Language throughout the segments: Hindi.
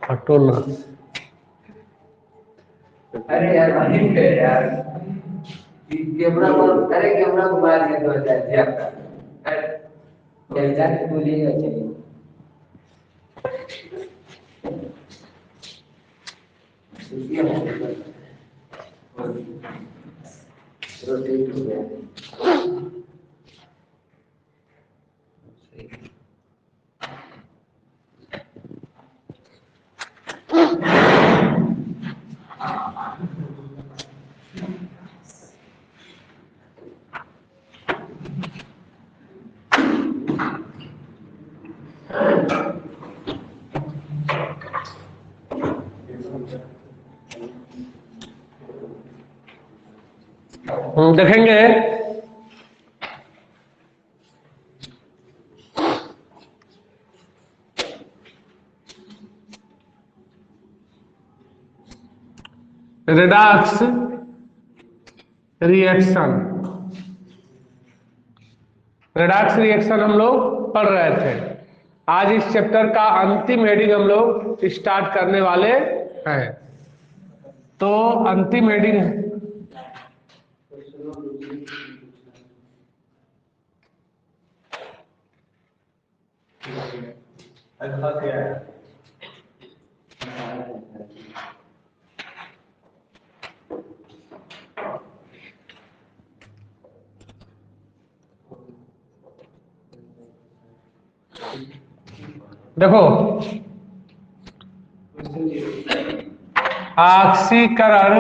हटो ना। अरे यार वहीं पे यार कैमरा को, अरे कैमरा को मार के तो जाती है आपका। अरे जाके बोलिएगा चलिए। रोटेट हो गया। देखेंगे रेडॉक्स रिएक्शन। रेडॉक्स रिएक्शन हम लोग पढ़ रहे थे। आज इस चैप्टर का अंतिम हेडिंग हम लोग स्टार्ट करने वाले हैं। तो अंतिम हेडिंग देखो, ऑक्सीकरण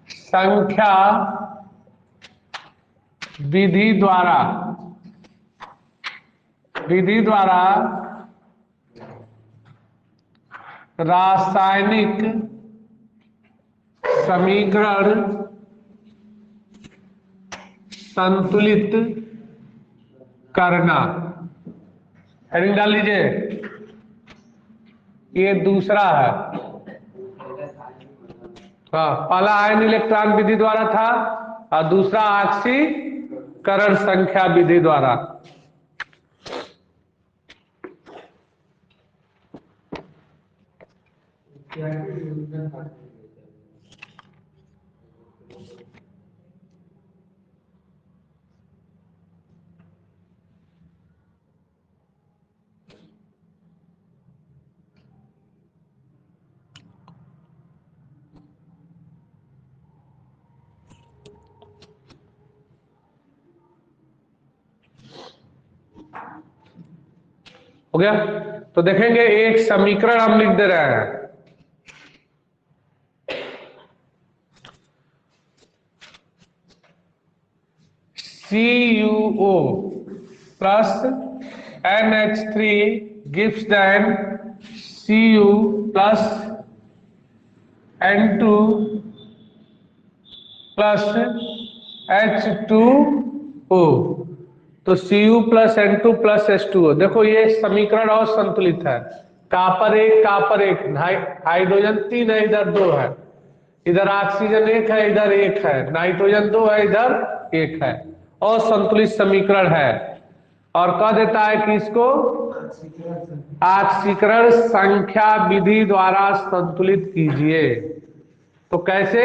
संख्या विधि द्वारा रासायनिक समीकरण संतुलित करना। हेडिंग डाल लीजिए, ये दूसरा है। हाँ, पहला आयन इलेक्ट्रॉन विधि द्वारा था और दूसरा ऑक्सीकरण संख्या विधि द्वारा। हो गया? तो देखेंगे एक समीकरण हम लिख दे रहे हैं। CuO plus NH3 gives then Cu plus N2 plus H2O। तो Cu plus N2 plus H2O। देखो ये समीकरण और संतुलित है। कापर एक हाइड्रोजन 3 है, इधर 2 है, इधर ऑक्सीजन 1 है, इधर 1 है, नाइट्रोजन 2 है, इधर 1 है, और संतुलित समीकरण है। और कह देता है कि इसको ऑक्सीकरण संख्या विधि द्वारा संतुलित कीजिए। तो कैसे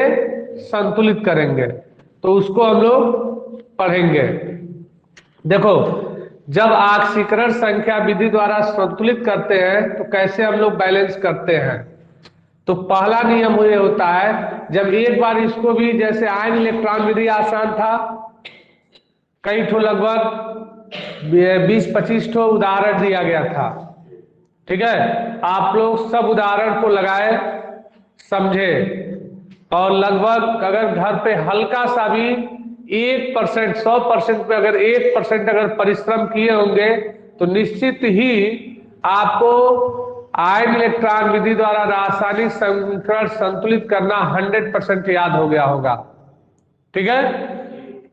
संतुलित करेंगे तो उसको हम लोग पढ़ेंगे। देखो, जब ऑक्सीकरण संख्या विधि द्वारा संतुलित करते हैं तो कैसे हम लोग बैलेंस करते हैं। तो पहला नियम ये होता है, जब एक बार इसको भी, जैसे आयन इलेक्ट्रॉन विधि आसान था, कई ठो लगभग 20-25 ठो उदाहरण दिया गया था। ठीक है, आप लोग सब उदाहरण को लगाए, समझे, और लगभग अगर घर पे हल्का सा भी 1%, 100% पे अगर 1% अगर परिश्रम किए होंगे तो निश्चित ही आपको आयन इलेक्ट्रॉन विधि द्वारा रासायनिक समीकरण संतुलित करना 100% याद हो गया होगा। ठीक है,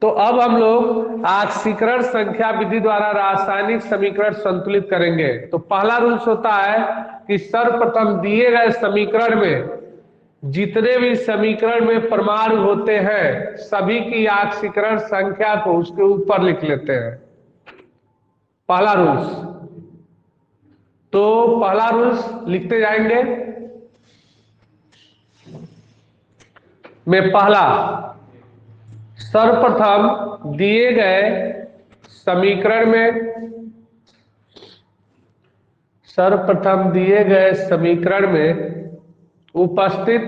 तो अब हम लोग ऑक्सीकरण संख्या विधि द्वारा रासायनिक समीकरण संतुलित करेंगे। तो पहला रूल्स होता है कि सर्वप्रथम दिए गए समीकरण में जितने भी समीकरण में परमाणु होते हैं सभी की ऑक्सीकरण संख्या को उसके ऊपर लिख लेते हैं। पहला रूल्स, तो पहला रूल्स लिखते जाएंगे। में पहला, सर्वप्रथम दिए गए समीकरण में, सर्वप्रथम दिए गए समीकरण में उपस्थित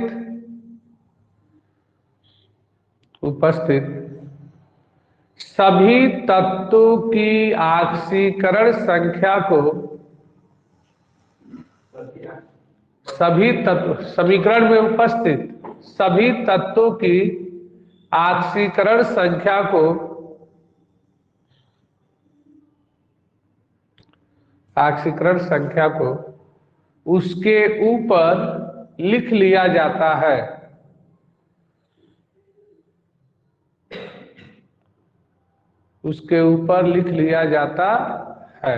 सभी तत्वों की ऑक्सीकरण संख्या को, सभी तत्व, समीकरण में उपस्थित सभी तत्वों की ऑक्सीकरण संख्या को ऑक्सीकरण संख्या को उसके ऊपर लिख लिया जाता है। उसके ऊपर लिख लिया जाता है।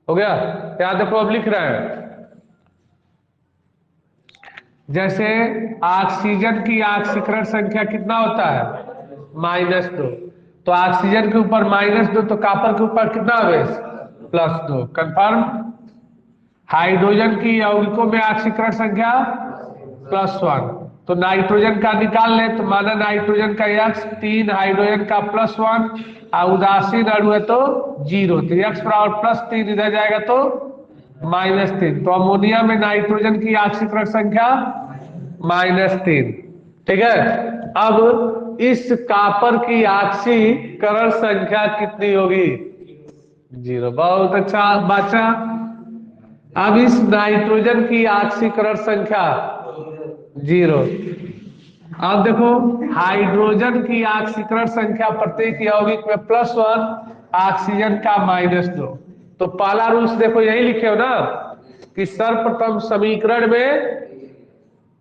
हो गया? याद देखो, अब लिख रहे हैं। जैसे ऑक्सीजन की ऑक्सीकरण संख्या कितना होता है? -2। तो ऑक्सीजन के ऊपर -2, तो कॉपर के ऊपर कितना आवेश? +2। कंफर्म? हाइड्रोजन की यौगिकों में ऑक्सीकरण संख्या +1। तो नाइट्रोजन का निकाल ले तो माना नाइट्रोजन का X 3, हाइड्रोजन का +1, और उदासीन अणु है तो 0। तो X बराबर +3, इधर जाएगा तो -3। तो अमोनिया में नाइट्रोजन की ऑक्सीकरण संख्या -3। ठीक है। अब इस कॉपर की ऑक्सीकरण संख्या कितनी होगी? 0। बहुत अच्छा बच्चा। अब इस नाइट्रोजन की ऑक्सीकरण संख्या 0। अब देखो, हाइड्रोजन की ऑक्सीकरण संख्या प्रत्येक यौगिक में +1, ऑक्सीजन का -2। तो पहला रूल्स देखो यही लिखे हो ना कि सर्वप्रथम समीकरण में,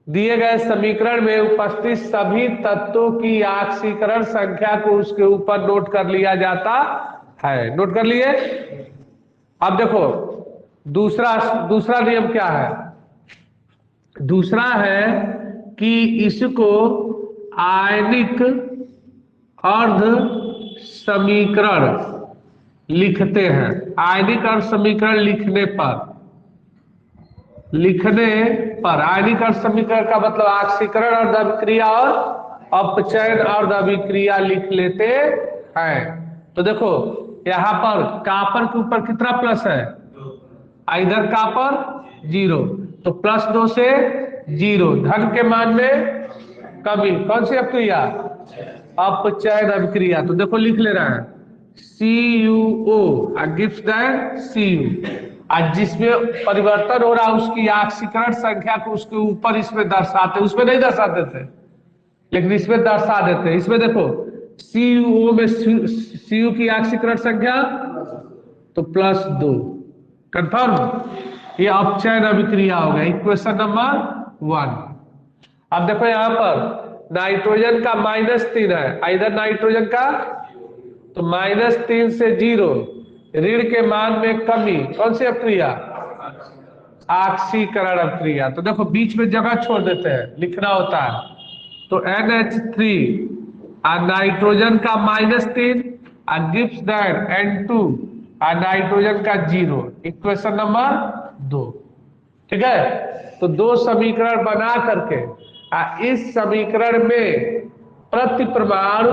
दिए गए समीकरण में उपस्थित सभी तत्वों की ऑक्सीकरण संख्या को उसके ऊपर नोट कर लिया जाता है। नोट कर लिए? अब देखो दूसरा नियम क्या है? दूसरा है कि इसको आयनिक अर्ध समीकरण लिखते हैं। आयनिक अर्ध समीकरण लिखने पर आयनिक अर्ध समीकरण का मतलब ऑक्सीकरण अर्ध अभिक्रिया और अपचयन अर्ध अभिक्रिया लिख लेते हैं। तो देखो यहां पर कॉपर के ऊपर कितना प्लस है? इधर कॉपर 0, तो +2 से 0, धन के मान में कमी। कौन सी अभिक्रिया? अपचयन अभिक्रिया। तो देखो लिख ले रहे हैं CuO गिव्स दैट Cu, आज जिसमें परिवर्तन हो रहा है उसकी ऑक्सीकरण संख्या को उसके ऊपर इसमें दर्शाते, उसमें नहीं दर्शाते थे लेकिन इसमें दर्शा देते। इसमें देखो CuO में Cu की ऑक्सीकरण संख्या तो +2। कंफर्म? ये अपचयन अभिक्रिया हो गया। Equation number 1। अब देखो यहां पर नाइट्रोजन का -3 है, इधर नाइट्रोजन का, तो -3 से 0, ऋण के मान में कमी। कौन सी अभिक्रिया? ऑक्सीकरण अभिक्रिया। तो देखो बीच में जगह छोड़ देते हैं, लिखना होता है। तो NH3 और नाइट्रोजन का -3 और गिव्स दैट N2 और नाइट्रोजन का 0। Equation number 2। ठीक है। तो दो समीकरण बना करके इस समीकरण में प्रति परमाणु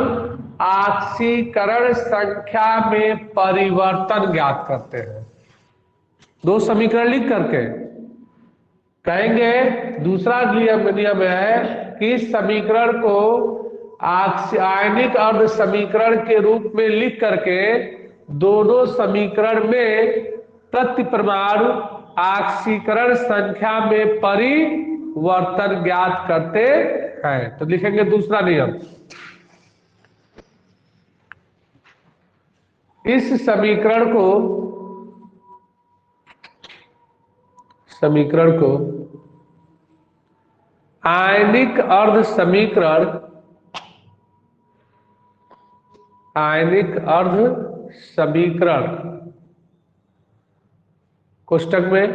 ऑक्सीकरण संख्या में परिवर्तन ज्ञात करते हैं। दो समीकरण लिख करके कहेंगे, दूसरा नियम है कि इस समीकरण को आयनिक अर्ध समीकरण के रूप में लिख करके दोनों समीकरण में प्रति परमाणु ऑक्सीकरण संख्या में परिवर्तन ज्ञात करते हैं। तो लिखेंगे दूसरा नियम, इस समीकरण को आयनिक अर्ध समीकरण कोष्टक में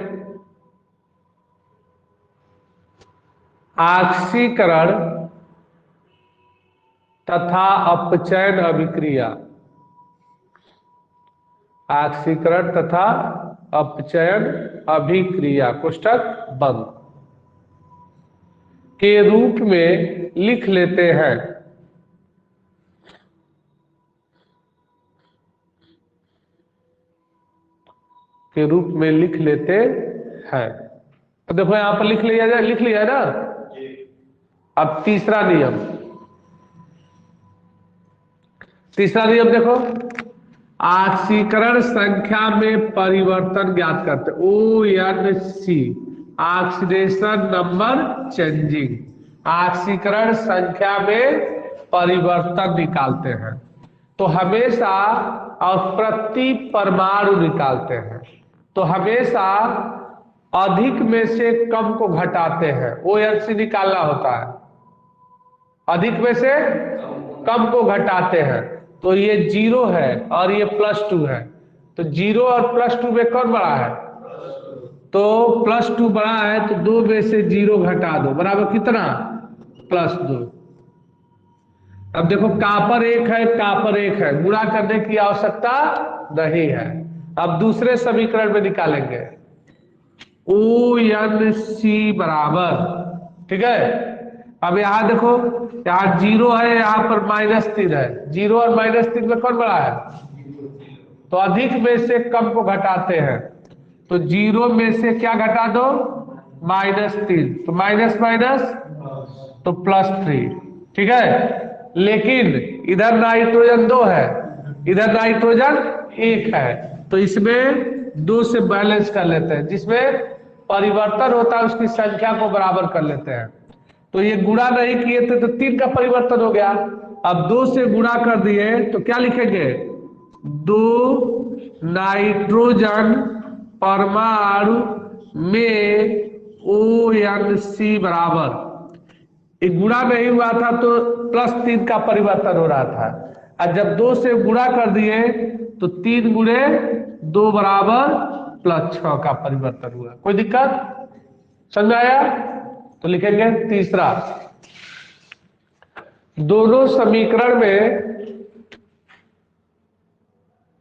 आक्सीकरण तथा अपचयन अभिक्रिया, आक्सीकरण तथा अपचयन अभिक्रिया कोष्टक बंद के रूप में लिख लेते हैं। के रूप में लिख लेते हैं। तो देखो यहां पर लिख लिया ना। अब तीसरा नियम देखो, ऑक्सीकरण संख्या में परिवर्तन ज्ञात करते, ONC ऑक्सीडेशन नंबर चेंजिंग, ऑक्सीकरण संख्या में परिवर्तन निकालते हैं। तो हमेशा और प्रति परमाणु निकालते हैं, तो हमेशा अधिक में से कम को घटाते हैं, ONC निकालना होता है। अधिक में से कम को घटाते हैं, तो ये 0 है और ये +2 है, तो 0 और +2 में कौन बड़ा है? तो +2 बड़ा है, तो 2 में से 0 घटा दो, बराबर कितना? +2। अब देखो कॉपर 1 है, कॉपर 1 है, गुणा करने की आवश्यकता नहीं है। अब दूसरे समीकरण में निकालेंगे, ONC बराबर, ठीक है। अब यहां देखो, यहाँ 0 है, यहाँ पर -3 है, 0 और -3 में कौन बड़ा है? तो अधिक में से कम को घटाते हैं, तो 0 में से क्या घटा दो? -3, तो माइनस माइनस तो +3, ठीक है। लेकिन इधर नाइट्रोजन 2 है, इधर नाइट्रोजन 1 है, तो इसमें 2 से बैलेंस कर लेते हैं, जिसमें परिवर्तन होता है उसकी संख्या को बराबर कर लेते हैं। तो ये गुणा नहीं किए थे तो 3 का परिवर्तन हो गया, अब 2 से गुणा कर दिए तो क्या लिखेंगे? 2 नाइट्रोजन परमाणु में ONC बराबर, एक गुणा नहीं हुआ था तो +3 का परिवर्तन हो रहा था, और जब 2 से गुणा कर दिए तो 3 गुणे 2 बराबर +6 का परिवर्तन हुआ। कोई दिक्कत? समझ आया? तो लिखेंगे तीसरा, दोनों समीकरण में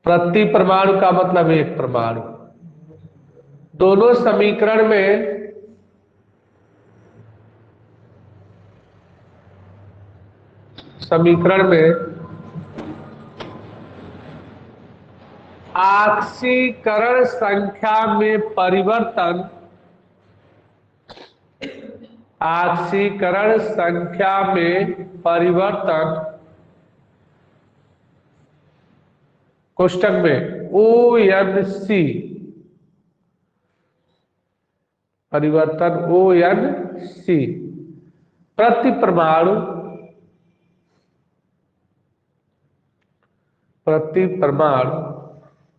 प्रति परमाणु का मतलब 1 परमाणु, दोनों समीकरण में ऑक्सीकरण संख्या में परिवर्तन, ऑक्सीकरण संख्या में परिवर्तन कोष्टक में ONC परिवर्तन ONC प्रति परमाणु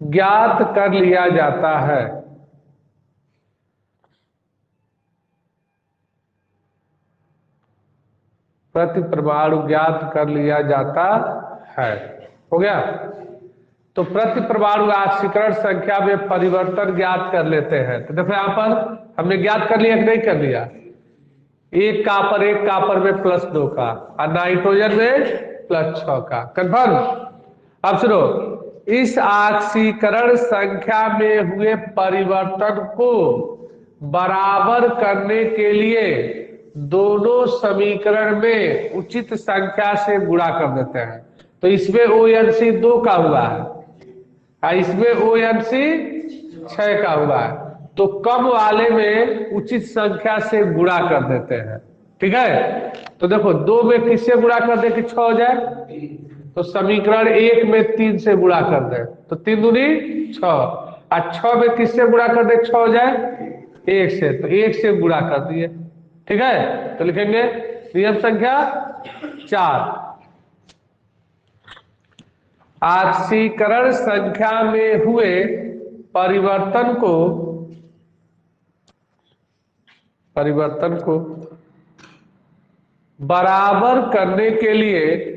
ज्ञात कर लिया जाता है। प्रति परमाणु ज्ञात कर लिया जाता है। हो गया? तो प्रति परमाणु ऑक्सीकरण संख्या में परिवर्तन ज्ञात कर लेते हैं। तो देखो यहां पर हमने ज्ञात कर लिया कि नहीं कर लिया? एक कापर में +2 का, और नाइट्रोजन में +6 का, कन्फर्म? अब सुनो, इस ऑक्सीकरण संख्या में हुए परिवर्तन को बराबर करने के लिए दोनों समीकरण में उचित संख्या से गुणा कर देते हैं। तो इसमें ONC 2 का हुआ है और इसमें ONC 6 का हुआ है, तो कम वाले में उचित संख्या से गुणा कर देते हैं, ठीक है। तो देखो 2 में किससे गुणा कर दे कि 6 हो जाए? तो समीकरण 1 में 3 से गुणा कर दे, तो 3 दूनी 6, और 6 में किससे गुणा कर दे 6 हो जाए? 1 से, तो 1 से गुणा कर दिए, ठीक है। तो लिखेंगे नियम संख्या 4, ऑक्सीकरण संख्या में हुए परिवर्तन को बराबर करने के लिए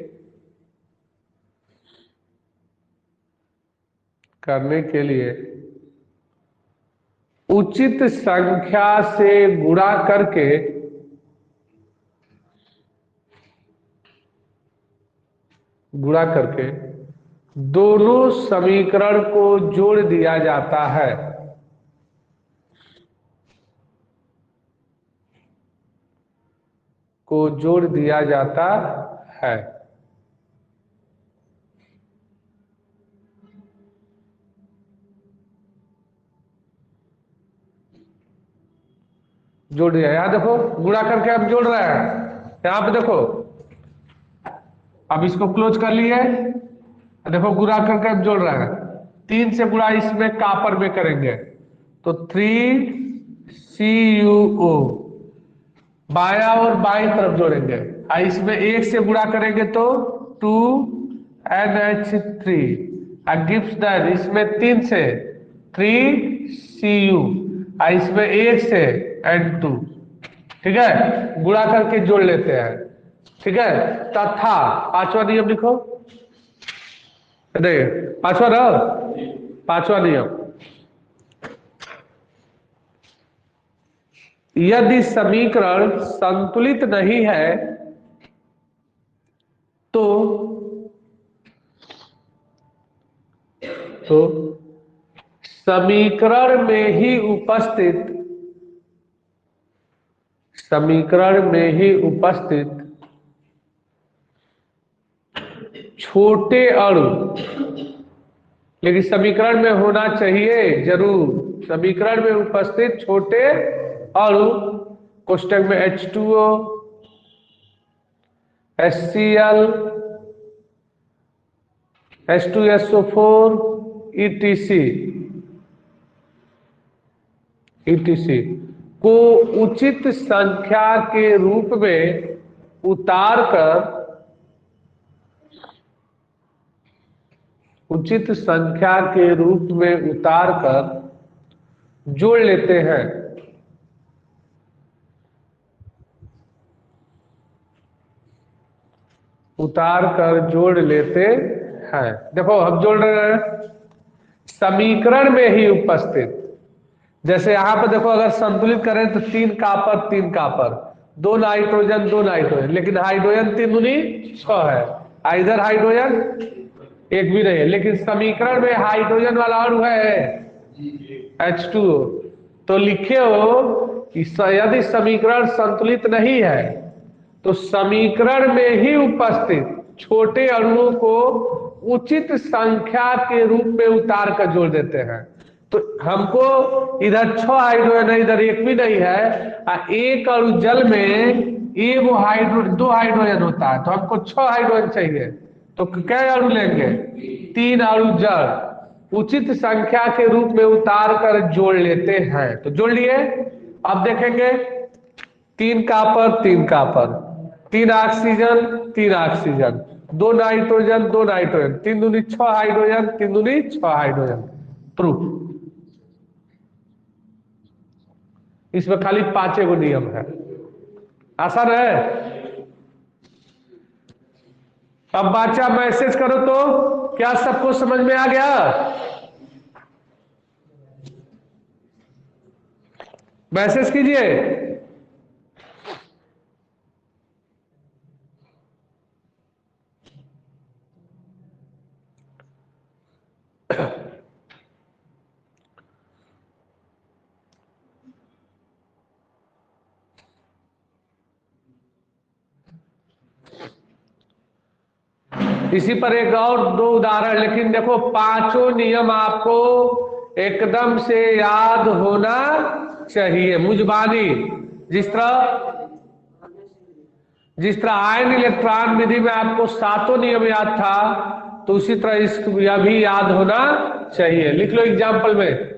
उचित संख्या से गुणा करके गुणा करके दोनों समीकरण को जोड़ दिया जाता है। को जोड़ दिया जाता है। जोड़ दिया, यहां देखो गुणा करके अब जोड़ रहे हैं, यहां पे देखो अब इसको क्लोज कर लिए, देखो गुणा करके अब जोड़ रहे हैं, 3 से गुणा इसमें कापर में करेंगे तो 3CuO, बाया और बाई तरफ जोड़ेंगे, और इसमें 1 से गुणा करेंगे तो 2NH3, गिव्स दैट इसमें 3 से 3Cu, और इसमें 1 से N2। ठीक है, गुणा करके जोड़ लेते हैं। ठीक है, तथा 5वां नियम लिखो, देखिए 5वां ना, 5वां नियम, यदि समीकरण संतुलित नहीं है तो तो समीकरण में ही उपस्थित छोटे अणु, लेकिन समीकरण में होना चाहिए जरूर, समीकरण में उपस्थित छोटे अणु, कोष्टक में H2O, HCl, H2SO4, etc को उचित संख्या के रूप में उतार कर जोड़ लेते हैं। उतार कर जोड़ लेते हैं, देखो हम जोड़ रहे हैं समीकरण में ही उपस्थित, जैसे यहां पर देखो अगर संतुलित करें तो 3 कॉपर, 2 नाइट्रोजन, लेकिन हाइड्रोजन 3 दूनी 6 है, इधर हाइड्रोजन एक भी नहीं है, लेकिन समीकरण में हाइड्रोजन वाला अणु है H2O, तो लिखे हो कि यदि समीकरण संतुलित नहीं है तो समीकरण में ही उपस्थित छोटे अणुओं को उचित संख्या के रूप में उतार कर जोड़ देते हैं। तो हमको इधर 6 हाइड्रोजन है, इधर एक भी नहीं है, एक अणु जल में वो हाइड्रोजन 2 हाइड्रोजन होता है, तो हमको 6 हाइड्रोजन चाहिए, तो क्या अणु लेंगे, 3 अणु जड़ उचित संख्या के रूप में उतार कर जोड़ लेते हैं। तो जोड़ लिए, अब देखेंगे 3 कॉपर, 3 ऑक्सीजन, 2 नाइट्रोजन, 3 दूनी 6 हाइड्रोजन, 3 दूनी 6 हाइड्रोजन, प्रूफ। इसमें खाली 5 नियम है, आसान है। अब बच्चा मैसेज करो तो क्या सबको समझ में आ गया? मैसेज कीजिए। इसी पर एक और 2 उदाहरण, लेकिन देखो 5 नियम आपको एकदम से याद होना चाहिए, मुजबानी। जिस तरह आयन इलेक्ट्रॉन विधि में आपको 7 नियम याद था, तो उसी तरह इसको यह भी याद होना चाहिए। लिख लो एग्जाम्पल में,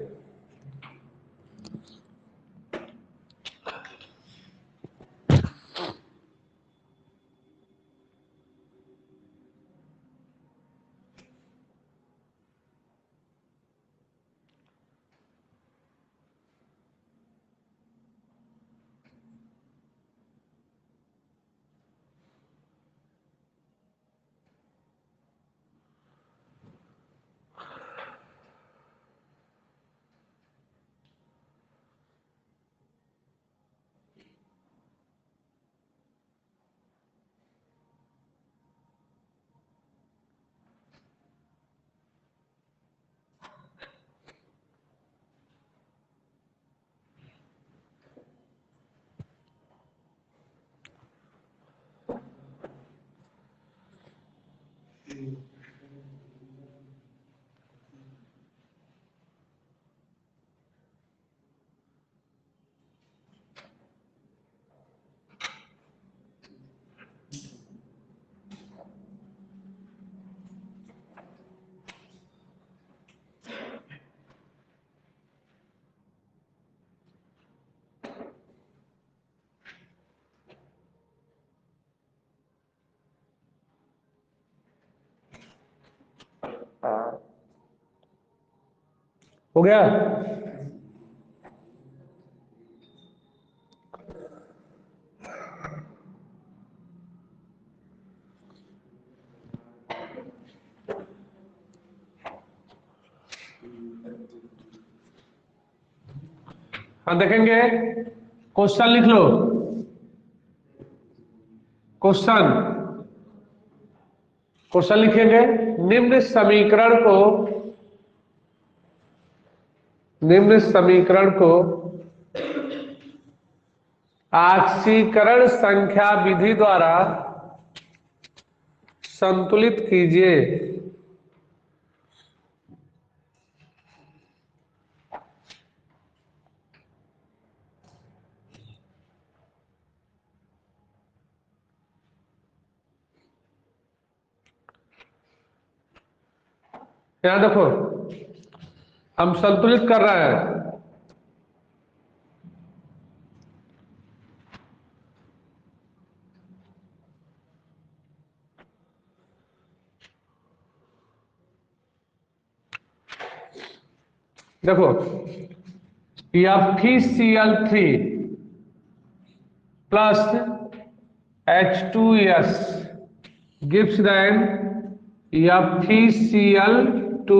हो गया। हाँ देखेंगे, क्वेश्चन लिख लो। क्वेश्चन क्वेश्चन लिखेंगे, निम्न समीकरण को आक्सीकरण संख्या विधि द्वारा संतुलित कीजिए। यहां देखो, हम संतुलित कर रहे हैं। देखो, FeCl3 plus H2S gives then FeCl2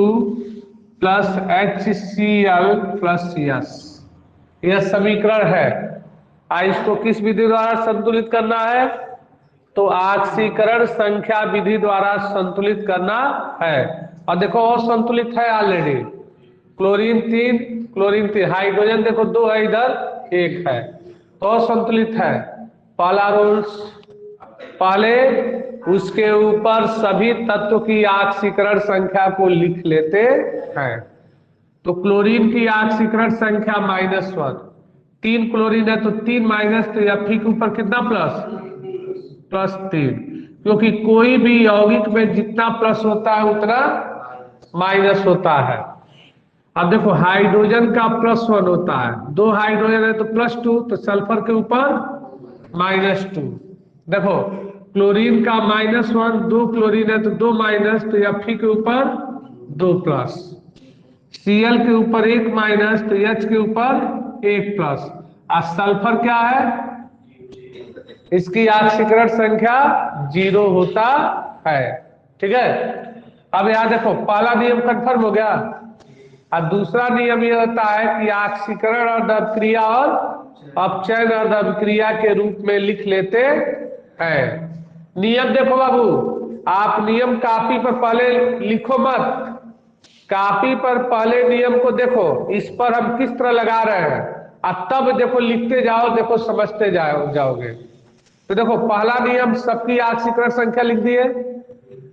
plus HCl plus S। यह समीकरण है। इसको किस विधि द्वारा संतुलित करना है? तो आक्सीकरण संख्या विधि द्वारा संतुलित करना है। और देखो, और संतुलित है ऑलरेडी। क्लोरीन 3 हाइड्रोजन देखो 2 है, इधर 1 है, तो संतुलित है। पहला रूल्स, पहले उसके ऊपर सभी तत्व की ऑक्सीकरण संख्या को लिख लेते हैं। तो क्लोरीन की ऑक्सीकरण संख्या -1, 3 क्लोरीन है तो 3 माइनस, तो Fe के ऊपर कितना +3, क्योंकि कोई भी यौगिक में जितना प्लस होता है उतना माइनस होता है। अब देखो, हाइड्रोजन का +1 होता है, 2 हाइड्रोजन है तो +2, तो सल्फर के ऊपर -2। देखो, क्लोरीन का -1, 2 क्लोरीन है तो 2 माइनस, तो Fe के ऊपर 2 प्लस, Cl के ऊपर 1 माइनस, तो H के ऊपर 1 प्लस। और सल्फर क्या है? इसकी ऑक्सीकरण संख्या 0 होता है। ठीक है। अब यहां देखो, पहला नियम कंफर्म हो गया। और दूसरा नियम यह होता है कि ऑक्सीकरण और अभिक्रिया और अपचयन और अभिक्रिया के रूप में लिख लेते हैं। नियम देखो बाबू, आप नियम कॉपी पर पहले लिखो मत, कॉपी पर पहले नियम को देखो, इस पर हम किस तरह लगा रहे हैं, और तब देखो लिखते जाओ, देखो समझते जाओगे। तो देखो, पहला नियम सबकी ऑक्सीकरण संख्या लिख दिए,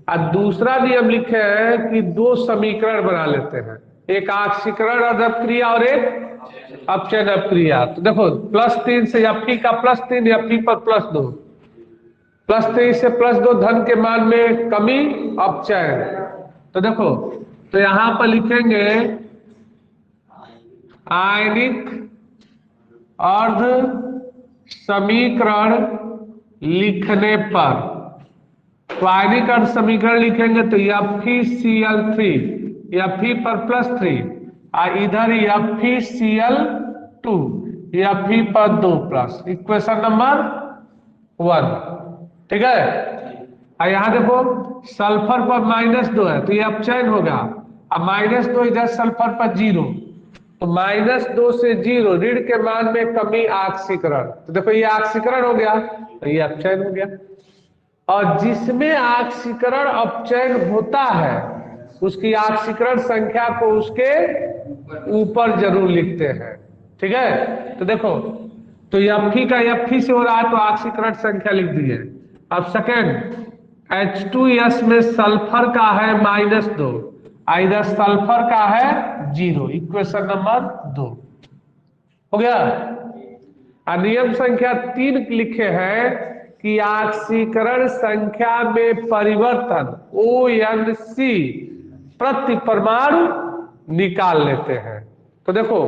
और दूसरा नियम लिखे हैं कि 2 समीकरण बना लेते हैं, एक ऑक्सीकरण अभिक्रिया और एक अपचयन अभिक्रिया। तो देखो, +3 से Fe का +3, Fe पर +2, +3 से +2 धन के मान में कमी, अपचयन। तो देखो, तो यहां पर लिखेंगे आयनिक अर्ध समीकरण लिखने पर, तो आयनिक अर्ध समीकरण लिखेंगे तो FeCl3, Fe पर +3, और इधर FeCl2, Fe पर 2 प्लस, इक्वेशन नंबर 1। ठीक है। और यहां देखो, सल्फर पर -2 है तो ये अपचयन होगा, और -2 इधर सल्फर पर 0, तो -2 से 0 ऋण के मान में कमी, ऑक्सीकरण। तो देखो, ये ऑक्सीकरण हो गया तो ये अपचयन हो गया। और जिसमें ऑक्सीकरण अपचयन होता है उसकी ऑक्सीकरण संख्या को उसके ऊपर जरूर लिखते हैं। ठीक है। तो देखो, तो Fe का Fe से हो रहा है तो ऑक्सीकरण संख्या लिख दी है। अब सेकेंड, H2S में सल्फर का है -2, इधर सल्फर का है 0, इक्वेशन नंबर 2 हो गया। नियम संख्या 3 लिखे हैं कि ऑक्सीकरण संख्या में परिवर्तन ONC प्रति परमाणु निकाल लेते हैं। तो देखो,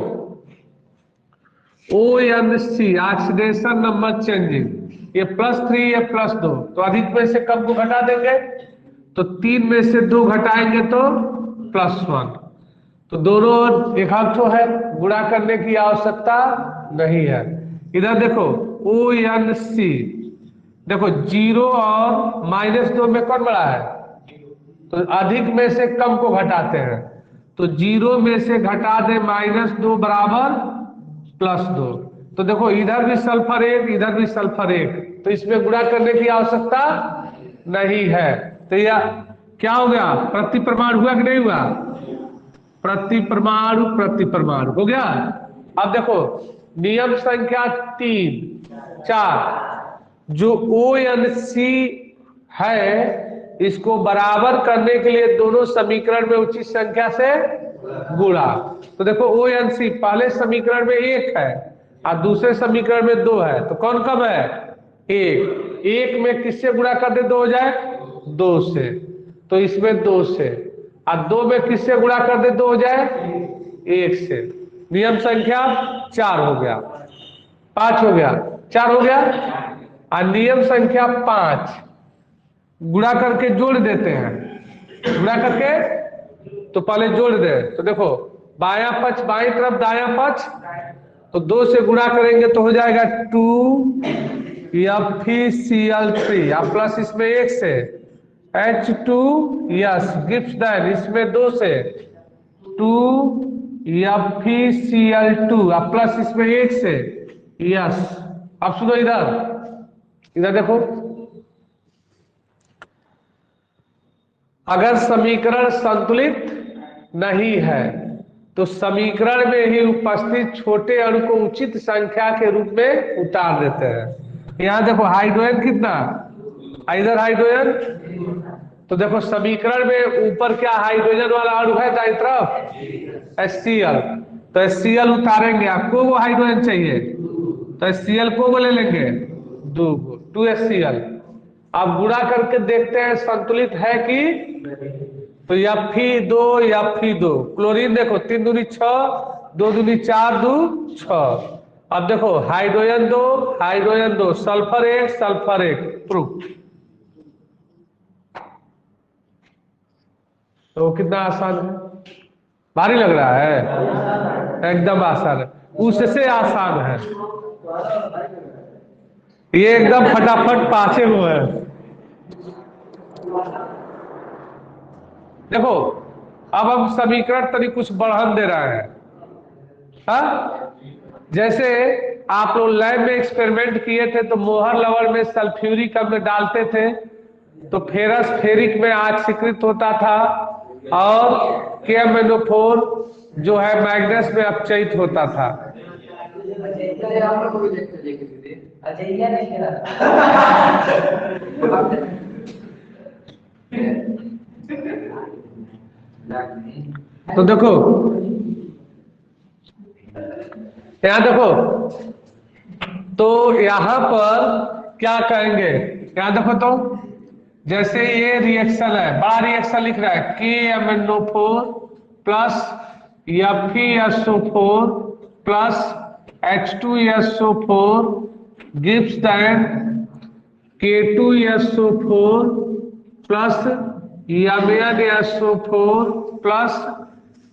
ONC ऑक्सीडेशन नंबर चेंजिंग, ये +3, ये +2, तो अधिक में से कम को घटा देंगे, तो 3 में से 2 घटाएंगे तो +1, तो दोनों एकाक्ष है, गुणा करने की आवश्यकता नहीं है। इधर देखो ONC, देखो 0 और -2 में कौन बड़ा है, तो अधिक में से कम को घटाते हैं, तो 0 में से घटा दे -2 बराबर +2। तो देखो इधर भी सल्फर 1, इधर भी सल्फर 1, तो इसमें गुणा करने की आवश्यकता नहीं है। तो यह क्या हो गया, प्रति परमाणु हुआ कि नहीं हुआ, प्रति परमाणु हो गया। अब देखो नियम संख्या 3, 4, जो ONC है इसको बराबर करने के लिए दोनों समीकरण में उचित संख्या से गुणा। तो देखो ONC पहले समीकरण में 1 है और दूसरे समीकरण में 2 है, तो कौन कम है, 1 में किससे गुणा कर दे 2 हो जाए, 2 से, तो इसमें 2 से, और 2 में किससे गुणा कर दे 2 हो जाए, 1 से। नियम संख्या 4 हो गया, 5 हो गया, 4 हो गया। और नियम संख्या 5 गुणा करके जोड़ देते हैं, गुणा करके तो पहले जोड़ दे, तो देखो बायां पक्ष बाईं तरफ दायां पक्ष, तो 2 से गुणा करेंगे तो हो जाएगा 2FeCl3, आप प्लस इसमें 1 से H2 गिब्स देन इसमें 2 से 2FeCl2, आप प्लस इसमें 1 से यस। अब सुनो इधर, इधर देखो, अगर समीकरण संतुलित नहीं है तो समीकरण में ही उपस्थित छोटे अणु को उचित संख्या के रूप में उतार देते हैं। यहां देखो हाइड्रोजन कितना, इधर हाइड्रोजन, तो देखो समीकरण में ऊपर क्या हाइड्रोजन वाला अणु है दाईं तरफ, HCl, तो HCl उतारेंगे, आपको वो हाइड्रोजन चाहिए तो HCl को वो ले लेंगे 2HCl। अब गुणा करके देखते हैं संतुलित है कि, तो Fe2 Fe2, क्लोरीन देखो 3 दूनी 6, 2 दूनी 4, 2 6। अब देखो हाइड्रोजन 2, सल्फर 1, प्रूफ। तो कितना आसान है, भारी लग रहा है, एकदम आसान है, उससे आसान है ये, एकदम फटाफट पासे हुए है। देखो अब हम समीकरण तरी कुछ बढ़न दे रहे हैं, हाँ? जैसे आप लोग लैब में एक्सपेरिमेंट किए थे तो मोहर लवण में सल्फ्यूरिक अम्ल डालते थे तो फेरस फेरिक में ऑक्सीकृत होता था, और KMnO4 जो है मैग्नेस में अपचयित होता था। तो देखो यहां देखो, तो यहां पर क्या कहेंगे, यहां देखो, तो जैसे ये रिएक्शन है, बड़ा रिएक्शन लिख रहा है KMnO4 plus FeSO4 plus H2SO4 gives then K2SO4 plus MnSO4 plus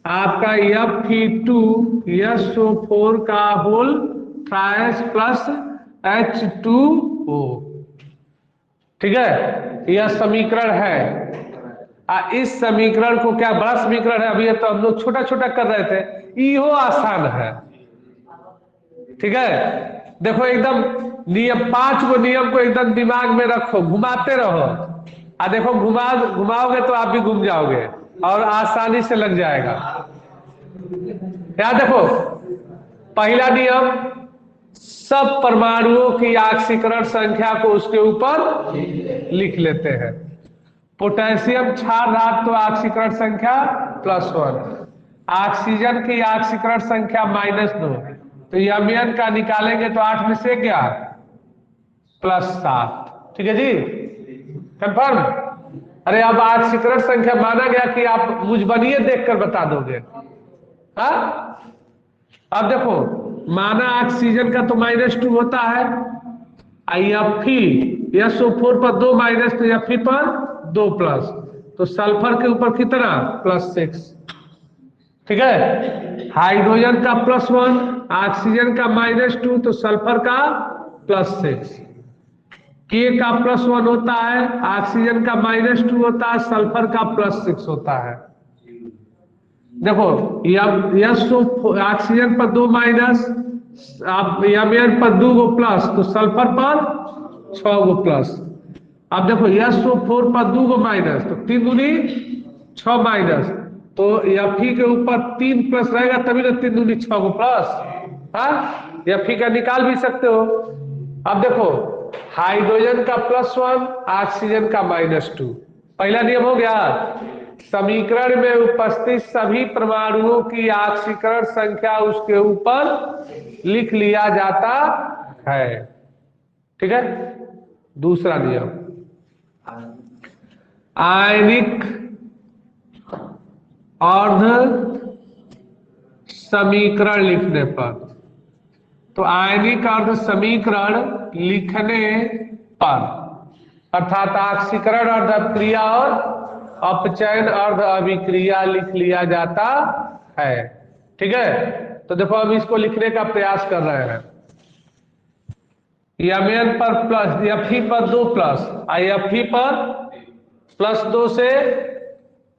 आपका Fe2SO4 का होल ट्राइस प्लस H2O। ठीक है, यह समीकरण है। इस समीकरण को क्या बड़ा समीकरण है, अभी तो हम लोग छोटा छोटा कर रहे थे, इहो आसान है। ठीक है, देखो एकदम नियम 5 को नियम को एकदम दिमाग में रखो, घुमाते रहो, देखो घुमाओगे तो आप भी घूम जाओगे और आसानी से लग जाएगा। याद देखो पहला नियम, सब परमाणुओं की ऑक्सीकरण संख्या को उसके ऊपर लिख लेते हैं। पोटेशियम क्षार धातु तो ऑक्सीकरण संख्या +1, ऑक्सीजन की ऑक्सीकरण संख्या -2, तो Mn का निकालेंगे तो 8 में से क्या +7। ठीक है जी, कंफर्म। अरे अब ऑक्सीकरण संख्या माना गया कि आप मुझबनिए देखकर बता दोगे। हाँ, अब देखो माना ऑक्सीजन का तो -2 होता है, FeSO4 पर 2 माइनस तो Fe पर 2 प्लस, तो सल्फर के ऊपर कितना +6। ठीक है, हाइड्रोजन का +1, ऑक्सीजन का -2, तो सल्फर का +6। के का +1 होता है, ऑक्सीजन का -2 होता है, सल्फर का +6 होता है। देखो ऑक्सीजन पर 2 माइनस, अब Mn पर 2 गो प्लस, तो सल्फर पर 6 गो प्लस। अब देखो SO4 पर 2 गो माइनस, तो 3 दूनी 6 माइनस, तो Fe के ऊपर 3 प्लस रहेगा तभी तो 3 दूनी 6 गो प्लस। हाँ, Fe का निकाल भी सकते हो। अब देखो हाइड्रोजन का +1, ऑक्सीजन का -2, पहला नियम हो गया। समीकरण में उपस्थित सभी परमाणुओं की ऑक्सीकरण संख्या उसके ऊपर लिख लिया जाता है। ठीक है, दूसरा नियम, आयनिक अर्ध समीकरण लिखने पर, तो आयनिक अर्ध समीकरण लिखने पर अर्थात ऑक्सीकरण अर्ध अभिक्रिया और अपचयन अर्ध अभिक्रिया लिख लिया जाता है। ठीक है, तो देखो हम इसको लिखने का प्रयास कर रहे हैं। Mn पर प्लस, Fe पर 2 प्लस, Fe पर +2 से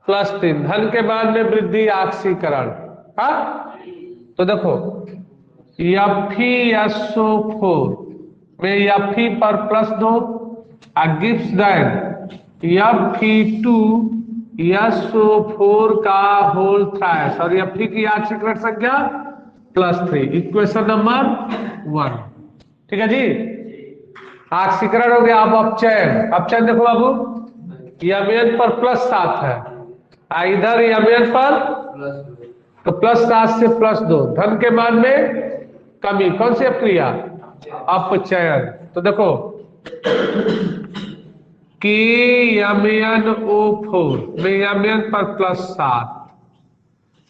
+3, धन के मान में वृद्धि ऑक्सीकरण। हाँ, तो देखो FeSO4 में Fe पर +2 गिव्स देन Fe2SO4 का होल थ्राइस, और Fe की ऑक्सीकरण संख्या +3, इक्वेशन नंबर 1। ठीक है जी, ऑक्सीकरण हो गया। अब अपचयन, अपचयन देखो बाबू, Mn पर +7 है, इधर Mn पर तो +7 से +2, धन के मान में कमी, कौन सी अभिक्रिया, अपचयन। तो देखो कि MnO4 में Mn पर +7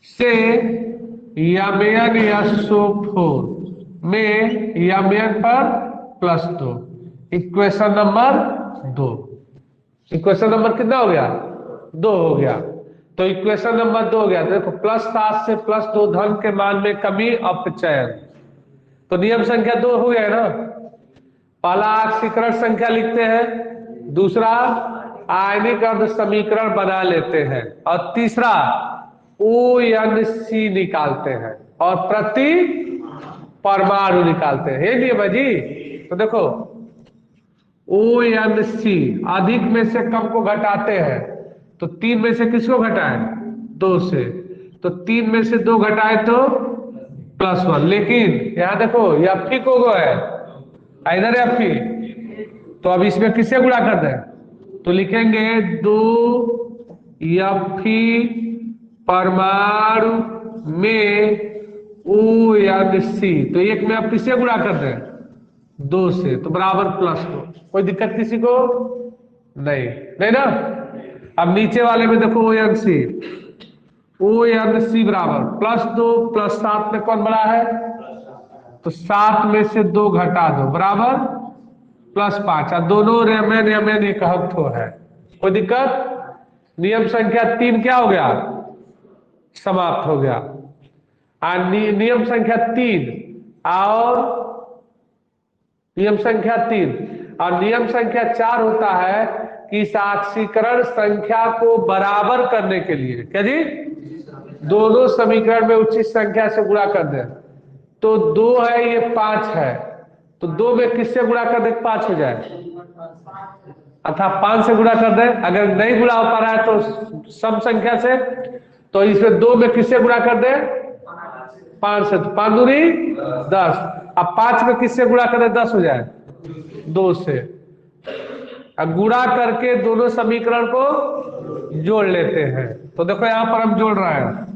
से MnSO4 में Mn पर +2, इक्वेशन नंबर 2। इक्वेशन नंबर कितना हो गया, 2 हो गया। तो इक्वेशन नंबर 2 हो गया। देखो +7 से +2, धन के मान में कमी, अपचयन। तो नियम संख्या 2 हो गया ना। पहला ऑक्सीकरण संख्या लिखते हैं, दूसरा आयनिक अर्ध समीकरण बना लेते हैं, और तीसरा ONC निकालते हैं और प्रति परमाणु निकालते हैं। ये नियम है जी। तो देखो ONC, अधिक में से कम को घटाते हैं, तो 3 में से किसको घटाएं, 2 से, तो 3 में से 2 घटाए तो +1, लेकिन यहां देखो Fe को गो है, इधर Fe, तो अब इसमें किससे गुणा कर दें, तो लिखेंगे 2 Fe परमाणु में ONC, तो एक में आप किससे गुणा कर दें, 2 से, तो बराबर +2। कोई दिक्कत किसी को नहीं, नहीं ना। अब नीचे वाले में देखो ONC बराबर +2 +7 में कौन बड़ा है, तो 7 में से 2 घटा दो, बराबर +5। दोनों Mn एक हफ्तो है, कोई दिक्कत। नियम संख्या 3 क्या हो गया, समाप्त हो गया। नियम संख्या 3 और नियम संख्या 3 और नियम संख्या 4 होता है कि इस ऑक्सीकरण संख्या को बराबर करने के लिए, क्या जी, दोनों समीकरण में उचित संख्या से गुणा कर दें। तो 2 है, ये 5 है, तो 2 में किससे गुणा कर दे 5 हो जाए, अर्थात 5 से गुणा कर दे। अगर नहीं गुणा हो पा रहा है तो सम संख्या से, तो इसमें 2 में किससे गुणा कर दे, 5 से, तो 5 दूनी 10। अब 5 में किससे गुणा कर दे, 10 हो जाए, 2 से। अब गुणा करके दोनों समीकरण को जोड़ लेते हैं। तो देखो यहां पर हम जोड़ रहे हैं।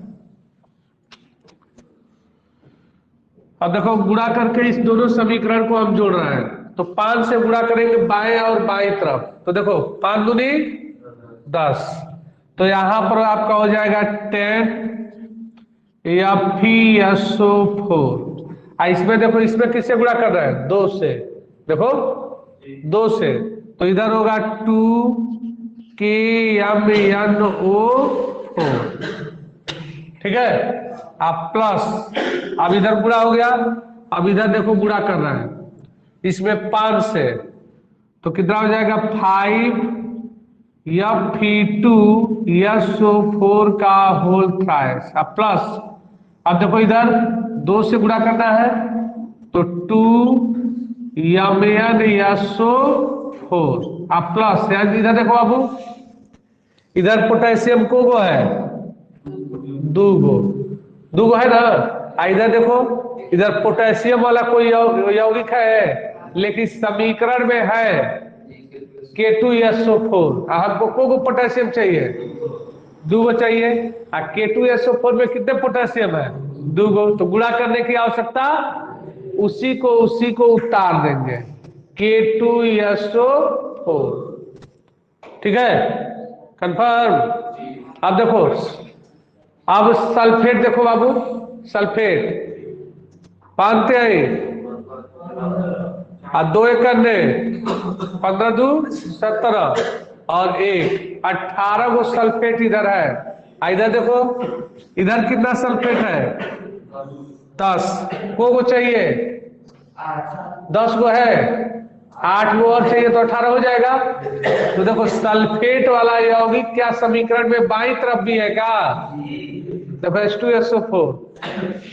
अब देखो गुणा करके इस दोनों समीकरण को हम जोड़ रहे हैं, तो 5 से गुणा करेंगे बाएं और बाएं तरफ, तो देखो 5 दूनी 10, तो यहां पर आपका हो जाएगा 10 FeSO4। इसमें देखो, इसमें किससे गुणा कर रहे हैं, 2 से, देखो 2 से, तो इधर होगा 2 KMnO4, ठीक है। अब प्लस, अब इधर गुणा हो गया, अब इधर देखो गुणा कर रहा है इसमें 5 से, तो कितना हो जाएगा 5Fe2SO4 का होल थ्राइस। अब प्लस, अब देखो इधर 2 से गुणा करना है तो 2MnSO4। अब प्लस, इधर देखो बाबू, इधर पोटेशियम को वो है दूगो, दूगो है ना। इधर देखो, इधर पोटेशियम वाला कोई यौगिक है लेकिन समीकरण में है K2SO4। हमको को पोटेशियम चाहिए, दूगो चाहिए। K2SO4 में कितने पोटेशियम है, दूगो, तो गुणा करने की आवश्यकता, उसी को उतार देंगे K2SO4। ठीक है, कंफर्म। अब देखो, अब सल्फेट देखो बाबू, सल्फेट मानते हैं, 2 करने 15 2 17 और 1 18 गो सल्फेट इधर है। इधर देखो, इधर कितना सल्फेट है 10 को चाहिए, 10 गो है, 8 गो और चाहिए तो 18 हो जाएगा। तो देखो सल्फेट वाला यौगिक क्या समीकरण में बाईं तरफ भी है क्या, देखो H2SO4,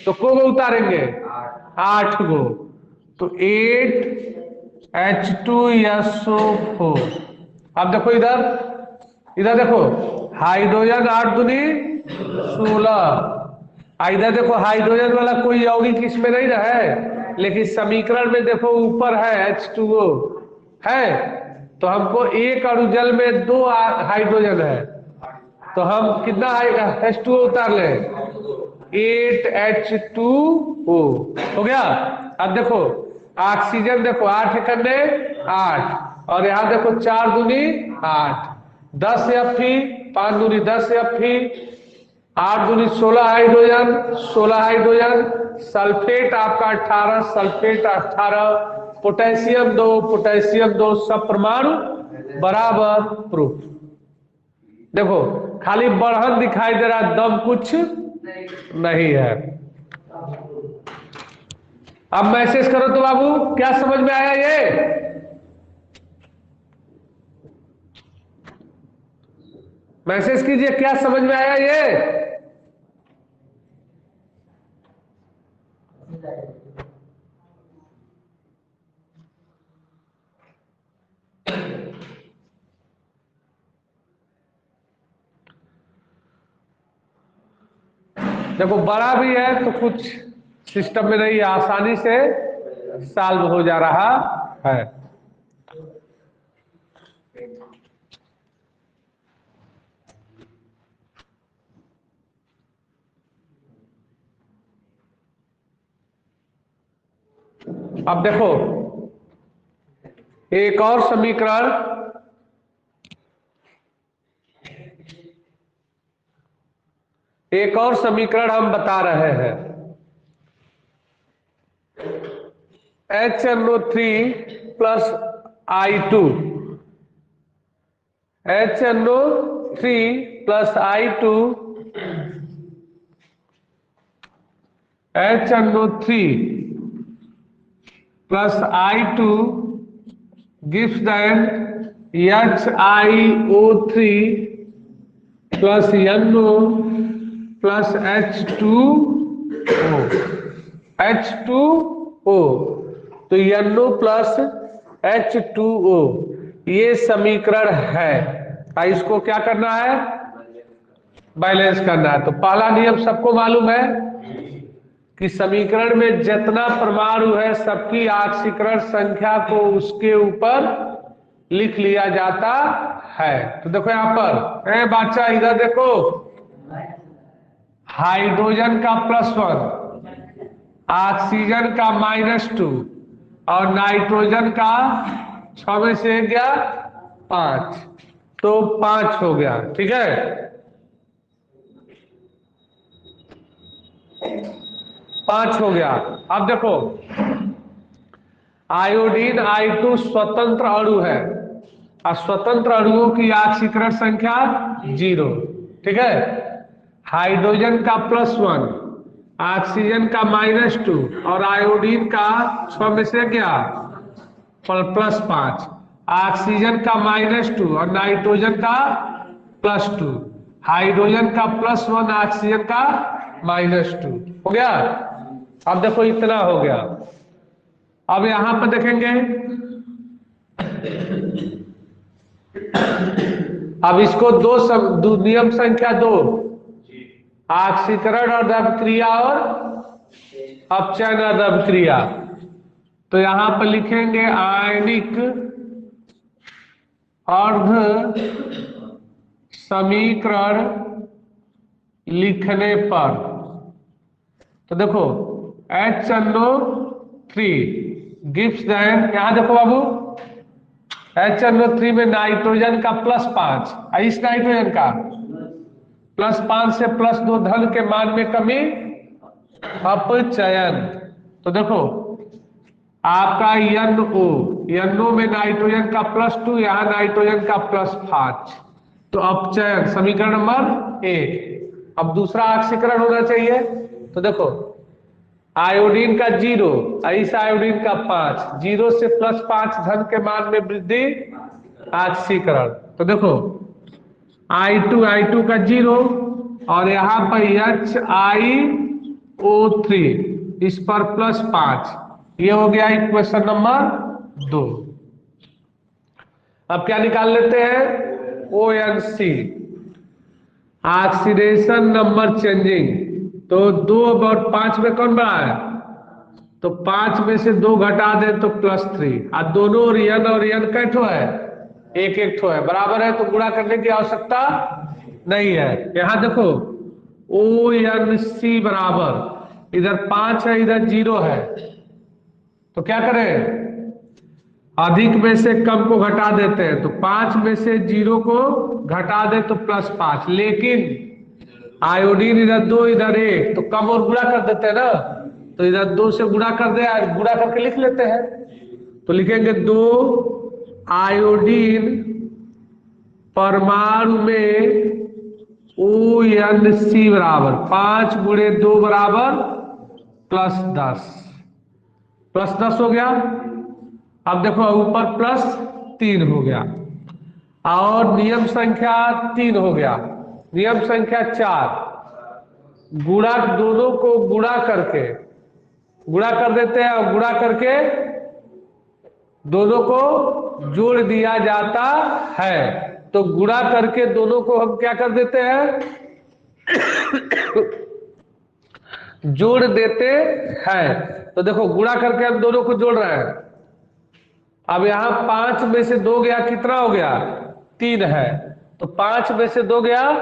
तो को उतारेंगे 8 गो, तो 8H2SO4। अब देखो इधर, इधर देखो हाइड्रोजन 8 दूनी 16। इधर देखो हाइड्रोजन वाला कोई यौगिक इसमें नहीं रहा है लेकिन समीकरण में देखो ऊपर है H2O है, तो हमको एक अणु जल में 2 हाइड्रोजन है, तो हम कितना H2O उतार ले 8H2O हो गया। अब देखो ऑक्सीजन देखो 8 करने 8 और यहां देखो 4 दूनी 8, 10 Fe, 5 दूनी 10 Fe, 8 दूनी 16 हाइड्रोजन, 16 हाइड्रोजन, सल्फेट आपका 18, सल्फेट 18, पोटेशियम 2, पोटेशियम 2, सब परमाणु बराबर प्रूफ। देखो खाली बढ़न दिखाई दे रहा, दम कुछ नहीं है। अब मैसेज करो तो बाबू, क्या समझ में आया ये, मैसेज कीजिए, क्या समझ में आया ये। देखो बड़ा भी है तो कुछ सिस्टम में नहीं, आसानी से सॉल्व हो जा रहा है। अब देखो एक और समीकरण, एक और समीकरण हम बता रहे हैं, HNO3 plus I2, HNO3 plus I2, HNO3 plus I2 gives then HiO3 plus NO plus H2O, H2O, तो NO plus H2O ये समीकरण है। इसको क्या करना है, बैलेंस करना है। तो पहला नियम सबको मालूम है कि समीकरण में जितना परमाणु है सबकी ऑक्सीकरण संख्या को उसके ऊपर लिख लिया जाता है। तो देखो यहां पर बादशाह, इधर देखो हाइड्रोजन का +1, ऑक्सीजन का -2 और नाइट्रोजन का 6 में से 1 गया 5, तो 5 हो गया। ठीक है, 5 हो गया। अब देखो आयोडीन I2 स्वतंत्र अणु है और स्वतंत्र अणुओं की ऑक्सीकरण संख्या 0। ठीक है, हाइड्रोजन का +1, ऑक्सीजन का -2 और आयोडीन का 6 में से क्या +5, ऑक्सीजन का -2 और नाइट्रोजन का +2, हाइड्रोजन का +1, ऑक्सीजन का -2 हो गया। अब देखो इतना हो गया। अब यहां पर देखेंगे, अब इसको नियम संख्या 2, ऑक्सीकरण और अभिक्रिया और अपचयन और अभिक्रिया। तो यहां पर लिखेंगे आयनिक अर्ध समीकरण लिखने पर, तो देखो HNO3 गिव्स देन, यहां देखो बाबू HNO3 में नाइट्रोजन का +5, इस नाइट्रोजन का +5 से +2 धन के मान में कमी, अपचयन। तो देखो आपका NO में नाइट्रोजन का +2, यहां नाइट्रोजन का +5, तो अपचयन समीकरण नंबर 1। अब दूसरा ऑक्सीकरण होना चाहिए, तो देखो आयोडीन का 0, इस आयोडीन का 5, 0 से +5 धन के मान में वृद्धि, ऑक्सीकरण। तो देखो I2 का 0 और यहाँ पर HiO3 इस पर +5, ये हो गया इक्वेशन नंबर 2। अब क्या निकाल लेते हैं, ONC ऑक्सीडेशन नंबर चेंजिंग। तो 2 और 5 में कौन बड़ा है, तो 5 में से 2 घटा दे तो +3, और दोनों रियन और रियन कै ठो है, एक ठो है, बराबर है, तो गुणा करने की आवश्यकता नहीं है। यहां देखो ONC बराबर, इधर 5 है इधर 0 है, तो क्या करें, अधिक में से कम को घटा देते हैं, तो 5 में से 0 को घटा दे तो +5, लेकिन आयोडीन इधर 2 इधर 1, तो कम और गुणा कर देते हैं ना, तो इधर 2 से गुणा कर दे, गुणा करके लिख लेते हैं। तो लिखेंगे 2 आयोडीन परमाणु में ONC बराबर 5 गुणे 2 बराबर +10, +10 हो गया। अब देखो ऊपर +3 हो गया, और नियम संख्या 3 हो गया। नियम संख्या 4, गुणा, दोनों को गुणा करके, गुणा कर देते हैं, और गुणा करके दोनों को जोड़ दिया जाता है। तो गुणा करके दोनों को हम क्या कर देते हैं, जोड़ देते हैं। तो देखो गुणा करके हम दोनों को जोड़ रहे हैं। अब यहां 5 में से 2 गया, कितना हो गया, 3 है, तो 5 में से 2 गया,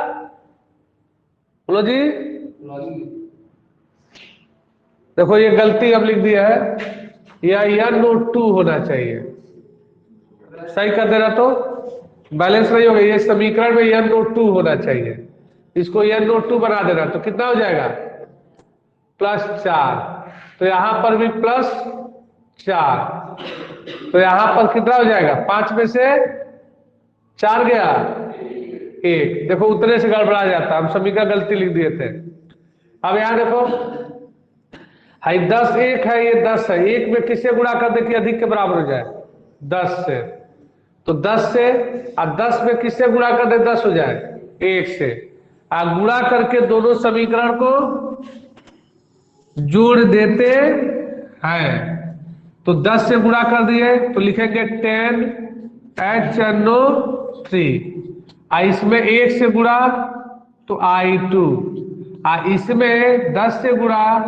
बोलो जी, देखो ये गलती अब लिख दिया है, यह NO2 होना चाहिए, सही कर देना तो बैलेंस नहीं होगा, ये समीकरण में NO2 होना चाहिए, इसको NO2 बना देना, तो कितना हो जाएगा +4, तो यहां पर भी +4, तो यहां पर कितना हो जाएगा, 5 में से 4 गया 1, देखो उतने से गड़बड़ा जाता, हम समीकरण गलती लिख दिए थे। अब यहां देखो हाई 10 1 है, ये 10 है, 1 में किससे गुणा कर दे कि अधिक के बराबर हो जाए, 10 से, तो 10 से, अब 10 में किससे गुणा कर दे 10 हो जाए, 1 से, और गुणा करके दोनों समीकरण को जोड़ देते हैं। तो 10 से गुणा कर दिए तो लिखेंगे 10HNO3, इसमें 1 से गुणा तो I2, इसमें 10 से गुणा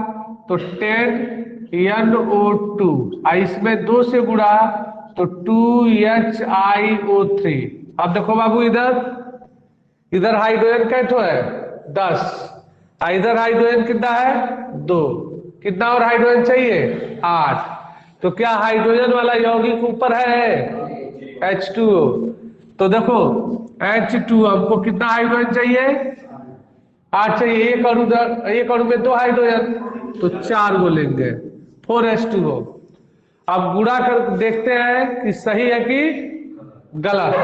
तो 10NO2, इसमें 2 से गुणा तो 2HiO3। अब देखो बाबू इधर हाइड्रोजन कैठो है 10, इधर हाइड्रोजन कितना है 2, कितना और हाइड्रोजन चाहिए 8, तो क्या हाइड्रोजन वाला यौगिक ऊपर है H2O, तो देखो H2 हमको कितना हाइड्रोजन चाहिए 8 चाहिए, एक अणु में 2 हाइड्रोजन, तो 4 गो लेंगे 4H2O। अब गुणा कर देखते हैं कि सही है कि गलत,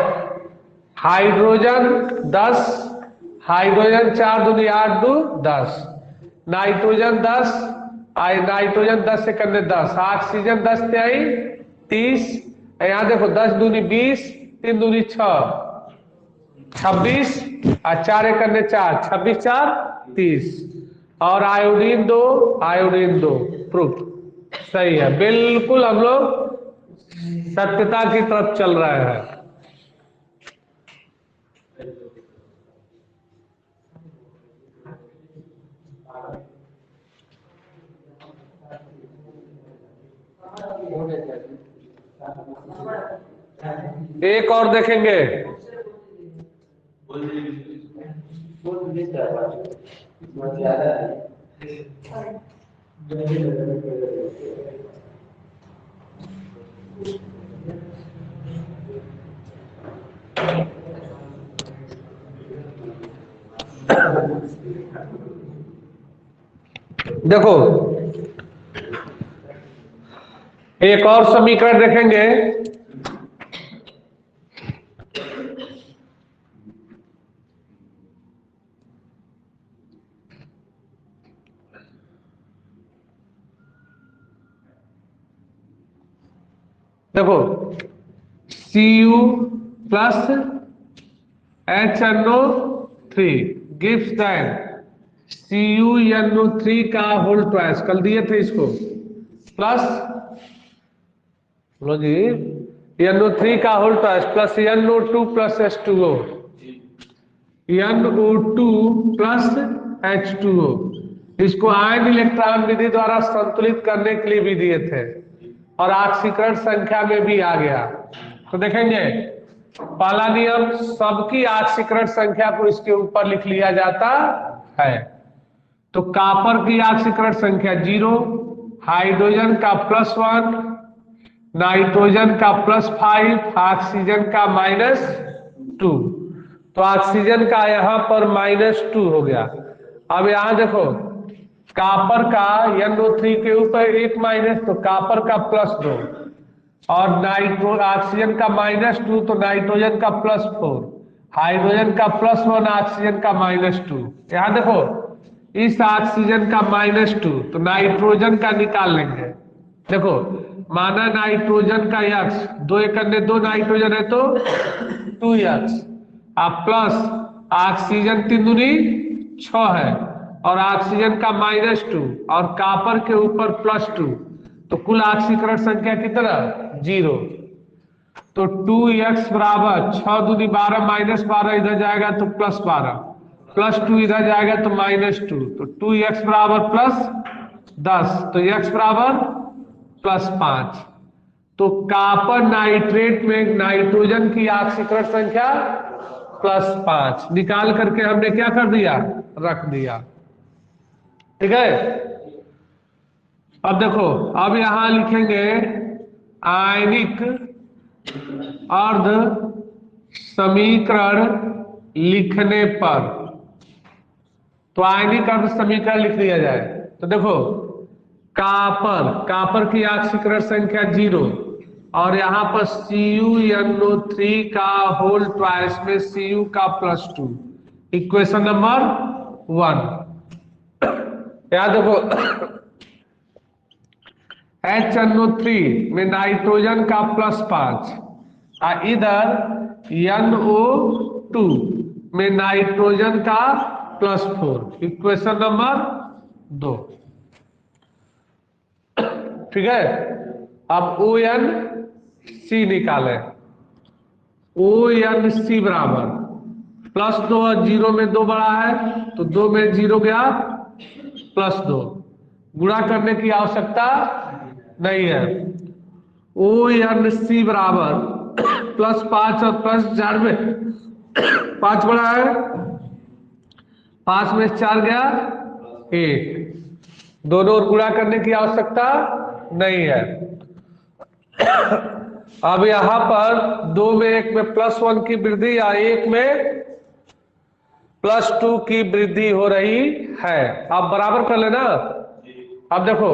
हाइड्रोजन 10 हाइड्रोजन 4 दूनी 8 2 10, नाइट्रोजन 10, नाइट्रोजन 10 से करने 10, ऑक्सीजन 10 तिहाई 30, यहाँ देखो 10 दूनी 20, 3 दूनी 6 26 और 4 एक करने 4, 26 4 30, और आयोडीन 2 प्रूफ सही है। बिल्कुल हम लोग सत्यता की तरफ चल रहे हैं। एक और देखेंगे, देखो एक और समीकरण देखेंगे। देखो Cu plus HNO3 gives that CuNO3 का होल ट्वाइस, कल दिए थे इसको, प्लस लो जी NO3 का whole twice plus NO2 plus H2O, NO2 plus H2O। इसको आयन इलेक्ट्रॉन विधि द्वारा संतुलित करने के लिए भी दिए थे और ऑक्सीकरण संख्या में भी आ गया। तो देखेंगे पहला नियम, सबकी ऑक्सीकरण संख्या को इसके ऊपर लिख लिया जाता है। तो कॉपर की ऑक्सीकरण संख्या 0, हाइड्रोजन का +1, नाइट्रोजन का +5, ऑक्सीजन का -2। तो ऑक्सीजन का यहां पर -2 हो गया। अब यहां देखो कॉपर का NO3 के ऊपर 1 माइनस, तो कॉपर का +2, और ऑक्सीजन का -2 तो नाइट्रोजन का +4, हाइड्रोजन का +1, ऑक्सीजन का -2। यहां देखो इस ऑक्सीजन का -2 तो नाइट्रोजन का निकाल लेंगे। देखो माना नाइट्रोजन का x 2 एक करने 2 नाइट्रोजन है तो 2x, आप प्लस ऑक्सीजन 3 दूनी 6 है और ऑक्सीजन का -2 और कॉपर के ऊपर +2, तो कुल ऑक्सीकरण संख्या कितना 0। तो 2x बराबर 6 दूनी 12 -12 इधर जाएगा तो +12, +2 इधर जाएगा तो -2, तो 2x बराबर +10, तो x बराबर +5। तो कॉपर नाइट्रेट में नाइट्रोजन की ऑक्सीकरण संख्या +5 निकाल करके हमने क्या कर दिया, रख दिया। ठीक है, अब देखो अब यहां लिखेंगे आयनिक अर्ध समीकरण लिखने पर, तो आयनिक अर्ध समीकरण लिख दिया जाए। तो देखो कॉपर की ऑक्सीकरण संख्या 0 और यहाँ पर CuNO3 का होल ट्वाइस में Cu का +2, इक्वेशन नंबर 1। याद देखो HNO3 में नाइट्रोजन का +5 और इधर NO2 में नाइट्रोजन का +4, इक्वेशन नंबर 2। ठीक है, अब ONC निकाले। ONC बराबर +2 और 0 में 2 बड़ा है तो 2 में 0 गया +2, गुणा करने की आवश्यकता नहीं है। ONC बराबर +5 और +4 में 5 बड़ा है, 5 में 4 गया 1, दोनों ओर गुणा करने की आवश्यकता नहीं है। अब यहां पर 2 में 1 में +1 की वृद्धि या 1 में +2 की वृद्धि हो रही है। आप बराबर कर लेना। अब देखो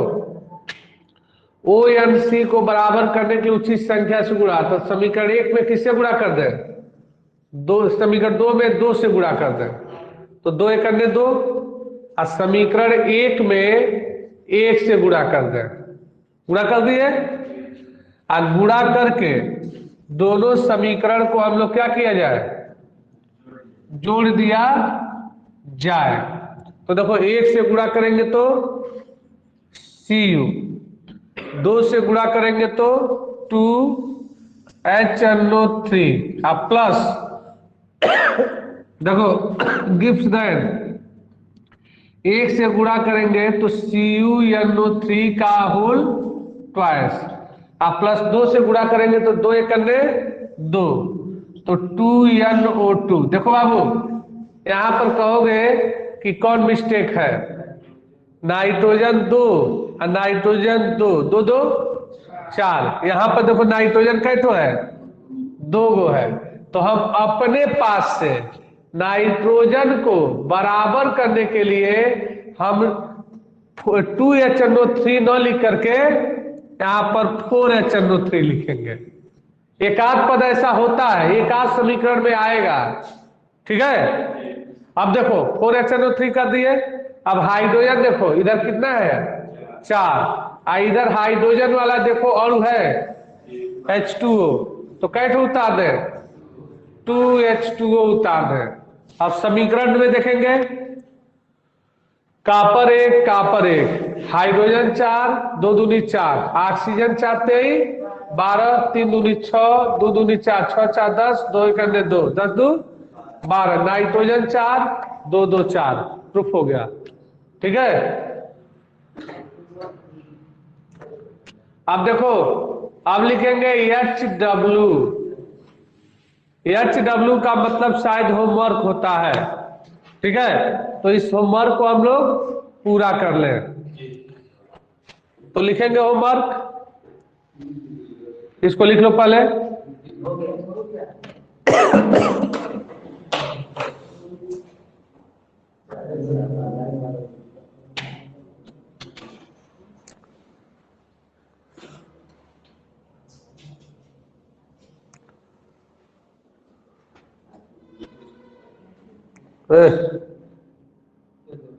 ONC को बराबर करने की उचित संख्या से गुणा, तो समीकरण 1 में किससे गुणा कर दे, 2, समीकरण 2 में 2 से गुणा कर दे, तो 2 एकन्ने 2, और समीकरण 1 में 1 से गुणा कर दें, गुणा कर दिए, और गुणा करके दोनों समीकरण को हम लोग क्या किया जाए, जोड़ दिया जाए। तो देखो 1 से गुणा करेंगे तो Cu, 2 से गुणा करेंगे तो 2HNO3, अब प्लस देखो गिव्स देन 1 से गुणा करेंगे तो CuNO3 का होल ट्वाइस, अब प्लस 2 से गुणा करेंगे तो 2 एकन्ने 2, तो 2NO2। देखो बाबू यहां पर कहोगे कि कौन मिस्टेक है, नाइट्रोजन 2 और नाइट्रोजन 2, 2 2 4, यहां पर देखो नाइट्रोजन कैठो है, 2 गो है। तो हम अपने पास से नाइट्रोजन को बराबर करने के लिए हम 2HNO3 न लिख करके यहां पर 4HNO3 लिखेंगे। एक आध पद ऐसा होता है, एक आध समीकरण में आएगा, ठीक है। अब देखो 4HNO3 कर दिए, अब हाइड्रोजन देखो इधर कितना है 4, इधर हाइड्रोजन वाला देखो और है H2O, तो कैसे उतार दे 2H2O उतार दे। अब समीकरण में देखेंगे कापर 1, हाइड्रोजन 4, 2 दूनी 4, ऑक्सीजन 4 23, 12, 3 दूनी 6, 2 दूनी 4, 6 4 10, 2 एकन्ने 2, 10 2 12, नाइट्रोजन 4, 2 2 4, प्रूफ हो गया, ठीक है। अब देखो अब लिखेंगे HW, HW का मतलब शायद होमवर्क होता है, ठीक है। तो इस होमवर्क को हम लोग पूरा कर लें, तो लिखेंगे होमवर्क, इसको लिख लो पहले।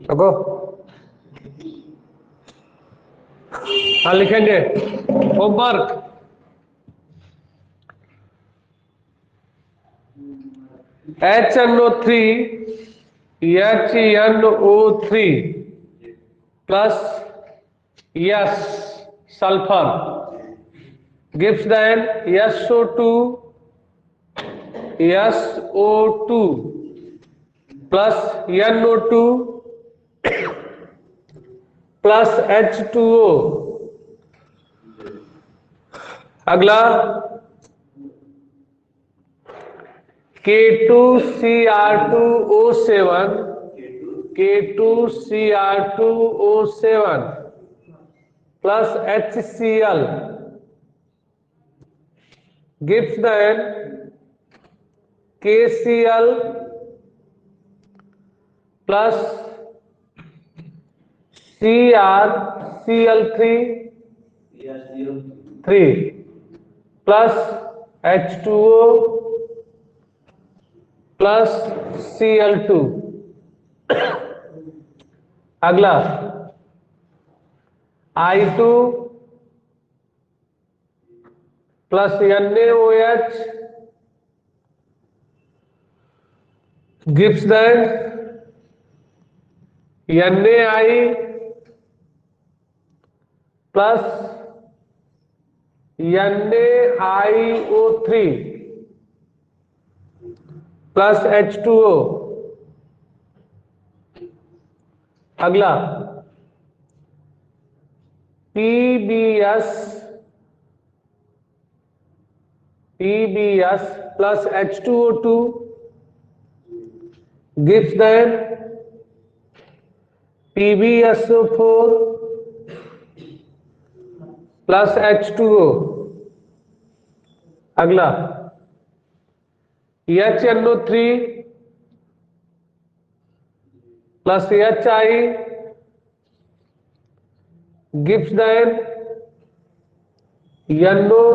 देखो हाँ लिखेंगे homework, HNO3 HNO3 plus S sulphur gives then SO2 plus NO2 plus H2O। अगला K2Cr2O7 plus HCl gives then KCl plus CrCl3 plus H2O plus Cl2। अगला I2 plus NaOH gives then NaI plus NaIO3 plus H2O। अगला PbS plus H2O2 gives then PbSO4 plus H2O। अगला HNO3 plus HI gives then NO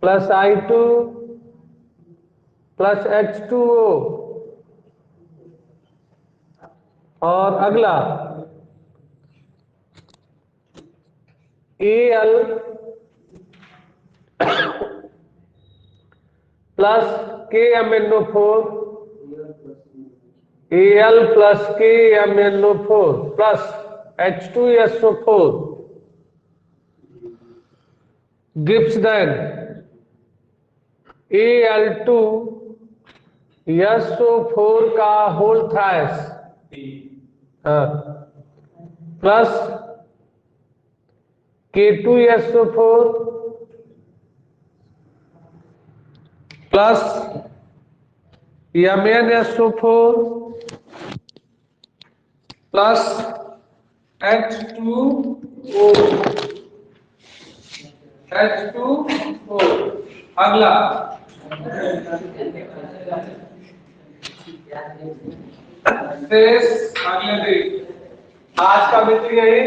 plus I2 plus H2O। और अगला Al plus KMnO4, Al plus KMnO4 plus H2SO4 gives then Al2SO4 का whole thrice plus K2SO4 plus MnSO4 plus H2O अगला शेष अगले दिन। आज का मित्र यही।